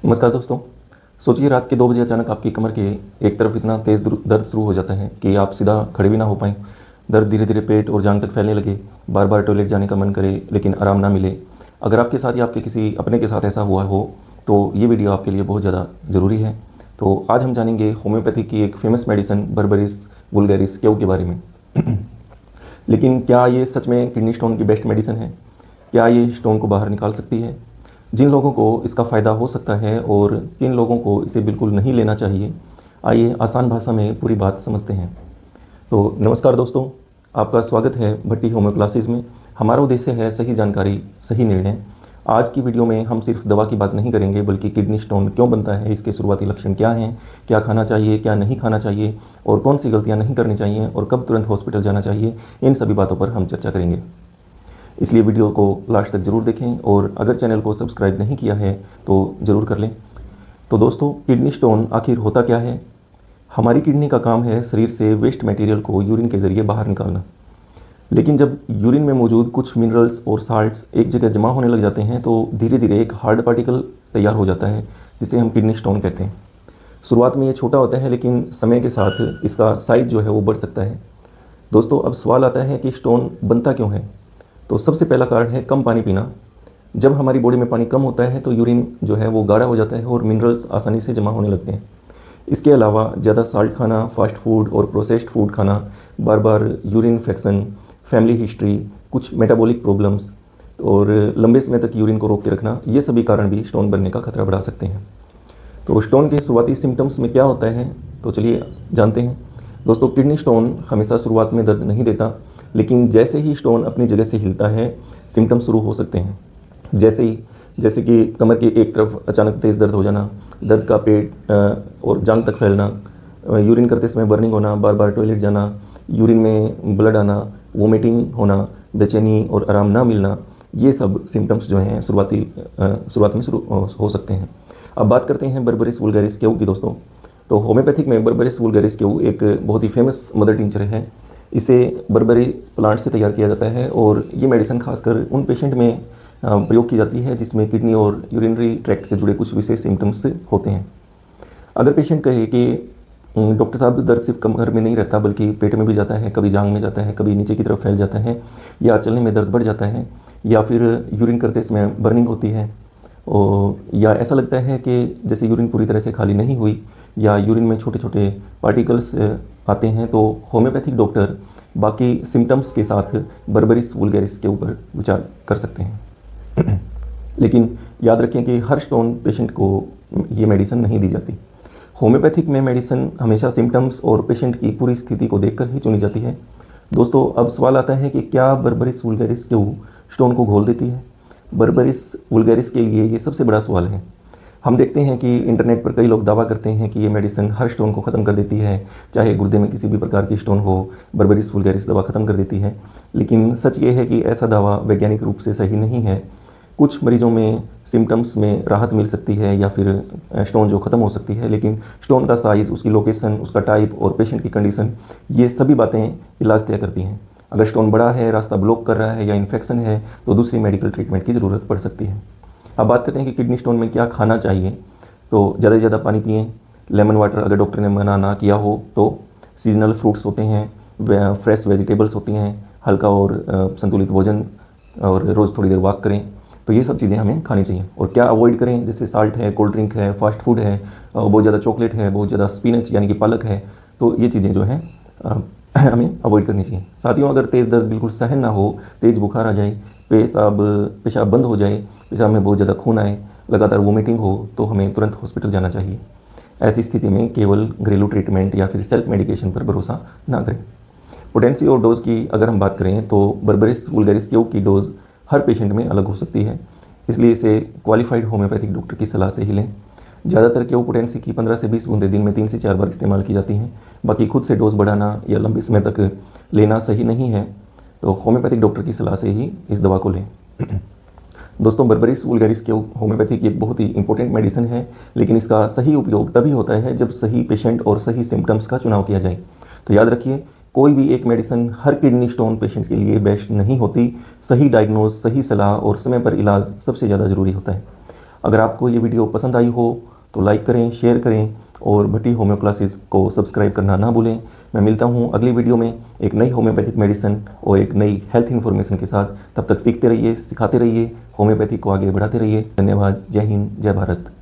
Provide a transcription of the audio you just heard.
नमस्कार दोस्तों। सोचिए रात के 2 बजे अचानक आपकी कमर के एक तरफ इतना तेज़ दर्द शुरू हो जाता है कि आप सीधा खड़े भी ना हो पाएँ। दर्द धीरे धीरे पेट और जांघ तक फैलने लगे। बार बार टॉयलेट जाने का मन करे लेकिन आराम ना मिले। अगर आपके साथ या आपके किसी अपने के साथ ऐसा हुआ हो तो ये वीडियो आपके लिए बहुत ज़्यादा ज़रूरी है। तो आज हम जानेंगे होम्योपैथी की एक फेमस मेडिसिन बर्बरिस वुल्गैरिस केव के बारे में। लेकिन क्या ये सच में किडनी स्टोन की बेस्ट मेडिसिन है? क्या ये स्टोन को बाहर निकाल सकती है? जिन लोगों को इसका फ़ायदा हो सकता है और किन लोगों को इसे बिल्कुल नहीं लेना चाहिए, आइए आसान भाषा में पूरी बात समझते हैं। तो नमस्कार दोस्तों, आपका स्वागत है भट्टी होम्यो क्लासेस में। हमारा उद्देश्य है सही जानकारी, सही निर्णय। आज की वीडियो में हम सिर्फ दवा की बात नहीं करेंगे बल्कि किडनी स्टोन क्यों बनता है, इसके शुरुआती लक्षण क्या हैं, क्या खाना चाहिए, क्या नहीं खाना चाहिए और कौन सी गलतियाँ नहीं करनी चाहिए और कब तुरंत हॉस्पिटल जाना चाहिए, इन सभी बातों पर हम चर्चा करेंगे। इसलिए वीडियो को लास्ट तक ज़रूर देखें और अगर चैनल को सब्सक्राइब नहीं किया है तो ज़रूर कर लें। तो दोस्तों, किडनी स्टोन आखिर होता क्या है? हमारी किडनी का काम है शरीर से वेस्ट मटेरियल को यूरिन के ज़रिए बाहर निकालना। लेकिन जब यूरिन में मौजूद कुछ मिनरल्स और साल्ट्स एक जगह जमा होने लग जाते हैं तो धीरे धीरे एक हार्ड पार्टिकल तैयार हो जाता है जिसे हम किडनी स्टोन कहते हैं। शुरुआत में ये छोटा होता है लेकिन समय के साथ इसका साइज़ जो है वो बढ़ सकता है। दोस्तों, अब सवाल आता है कि स्टोन बनता क्यों है? तो सबसे पहला कारण है कम पानी पीना। जब हमारी बॉडी में पानी कम होता है तो यूरिन जो है वो गाढ़ा हो जाता है और मिनरल्स आसानी से जमा होने लगते हैं। इसके अलावा ज़्यादा साल्ट खाना, फास्ट फूड और प्रोसेस्ड फूड खाना, बार बार यूरिन इन्फेक्शन, फैमिली हिस्ट्री, कुछ मेटाबॉलिक प्रॉब्लम्स और लंबे समय तक यूरिन को रोक के रखना, ये सभी कारण भी स्टोन बनने का खतरा बढ़ा सकते हैं। तो स्टोन के शुरुआती सिम्टम्स में क्या होता है, तो चलिए जानते हैं। दोस्तों, किडनी स्टोन हमेशा शुरुआत में दर्द नहीं देता, लेकिन जैसे ही स्टोन अपनी जगह से हिलता है सिम्टम शुरू हो सकते हैं। जैसे कि कमर की एक तरफ अचानक तेज़ दर्द हो जाना, दर्द का पेट और जांघ तक फैलना, यूरिन करते समय बर्निंग होना, बार बार टॉयलेट जाना, यूरिन में ब्लड आना, वोमिटिंग होना, बेचैनी और आराम ना मिलना, ये सब सिम्टम्स जो हैं शुरुआत में शुरू हो सकते हैं। अब बात करते हैं बर्बरिस वुल्गैरिस केव की। दोस्तों, तो होम्योपैथिक में बर्बरिस वुल्गैरिस केव एक बहुत ही फेमस मदर टिंचर है। इसे बर्बरी प्लांट से तैयार किया जाता है और ये मेडिसिन खासकर उन पेशेंट में प्रयोग की जाती है जिसमें किडनी और यूरिनरी ट्रैक्ट से जुड़े कुछ विशेष सिम्टम्स होते हैं। अगर पेशेंट कहे कि डॉक्टर साहब, दर्द सिर्फ कमर में नहीं रहता बल्कि पेट में भी जाता है, कभी जांघ में जाता है, कभी नीचे की तरफ फैल जाता है, या चलने में दर्द बढ़ जाता है, या फिर यूरिन करते समय बर्निंग होती है, और या ऐसा लगता है कि जैसे यूरिन पूरी तरह से खाली नहीं हुई, या यूरिन में छोटे छोटे पार्टिकल्स आते हैं, तो होम्योपैथिक डॉक्टर बाकी सिम्टम्स के साथ बर्बरिस वुल्गैरिस के ऊपर विचार कर सकते हैं। लेकिन याद रखें कि हर स्टोन पेशेंट को ये मेडिसिन नहीं दी जाती। होम्योपैथिक में मेडिसिन हमेशा सिम्टम्स और पेशेंट की पूरी स्थिति को देखकर ही चुनी जाती है। दोस्तों, अब सवाल आता है कि क्या बर्बरिस वुल्गैरिस केव स्टोन को घोल देती है? बर्बरिस वुल्गैरिस के लिए ये सबसे बड़ा सवाल है। हम देखते हैं कि इंटरनेट पर कई लोग दावा करते हैं कि ये मेडिसिन हर स्टोन को ख़त्म कर देती है, चाहे गुर्दे में किसी भी प्रकार की स्टोन हो, बर्बरिस वुल्गैरिस दवा ख़त्म कर देती है। लेकिन सच ये है कि ऐसा दावा वैज्ञानिक रूप से सही नहीं है। कुछ मरीजों में सिम्टम्स में राहत मिल सकती है या फिर स्टोन जो ख़त्म हो सकती है, लेकिन स्टोन का साइज़, उसकी लोकेशन, उसका टाइप और पेशेंट की कंडीशन, ये सभी बातें इलाज तय करती हैं। अगर स्टोन बड़ा है, रास्ता ब्लॉक कर रहा है या इन्फेक्शन है तो दूसरी मेडिकल ट्रीटमेंट की ज़रूरत पड़ सकती है। अब बात करते हैं कि किडनी स्टोन में क्या खाना चाहिए। तो ज़्यादा से ज़्यादा पानी पिएं, लेमन वाटर अगर डॉक्टर ने मना ना किया हो तो, सीजनल फ्रूट्स होते हैं, फ्रेश वेजिटेबल्स होती हैं, हल्का और संतुलित भोजन, और रोज़ थोड़ी देर वॉक करें। तो ये सब चीज़ें हमें खानी चाहिए। और क्या अवॉइड करें? जैसे साल्ट है, कोल्ड ड्रिंक है, फास्ट फूड है, बहुत ज़्यादा चॉकलेट है, बहुत ज़्यादा स्पिनच यानी कि पालक है, तो ये चीज़ें जो हैं हमें अवॉइड करनी चाहिए। साथियों, अगर तेज़ दर्द बिल्कुल सहन ना हो, तेज़ बुखार आ जाए, पेशाब बंद हो जाए, पेशाब में बहुत ज़्यादा खून आए, लगातार वोमिटिंग हो, तो हमें तुरंत हॉस्पिटल जाना चाहिए। ऐसी स्थिति में केवल घरेलू ट्रीटमेंट या फिर सेल्फ मेडिकेशन पर भरोसा ना करें। पोटेंसी और डोज़ की अगर हम बात करें तो बर्बरिस वुल्गैरिस केव की डोज़ हर पेशेंट में अलग हो सकती है, इसलिए इसे क्वालिफाइड होम्योपैथिक डॉक्टर की सलाह से ही लें। ज़्यादातर केव पोटेंसी की 15 से 20 बूंदें दिन में 3 से 4 बार इस्तेमाल की जाती हैं। बाकी खुद से डोज़ बढ़ाना या लंबे समय तक लेना सही नहीं है, तो होम्योपैथिक डॉक्टर की सलाह से ही इस दवा को लें। दोस्तों, बर्बरिस वुल्गैरिस केव होम्योपैथी की एक बहुत ही इंपॉर्टेंट मेडिसिन है, लेकिन इसका सही उपयोग तभी होता है जब सही पेशेंट और सही सिम्टम्स का चुनाव किया जाए। तो याद रखिए, कोई भी एक मेडिसिन हर किडनी स्टोन पेशेंट के लिए बेस्ट नहीं होती। सही डायग्नोज, सही सलाह और समय पर इलाज सबसे ज़्यादा ज़रूरी होता है। अगर आपको ये वीडियो पसंद आई हो तो लाइक करें, शेयर करें और भट्टी होम्यो क्लासेस को सब्सक्राइब करना ना भूलें। मैं मिलता हूँ अगली वीडियो में एक नई होम्योपैथिक मेडिसिन और एक नई हेल्थ इन्फॉर्मेशन के साथ। तब तक सीखते रहिए, सिखाते रहिए, होम्योपैथी को आगे बढ़ाते रहिए। धन्यवाद। जय हिंद, जय भारत।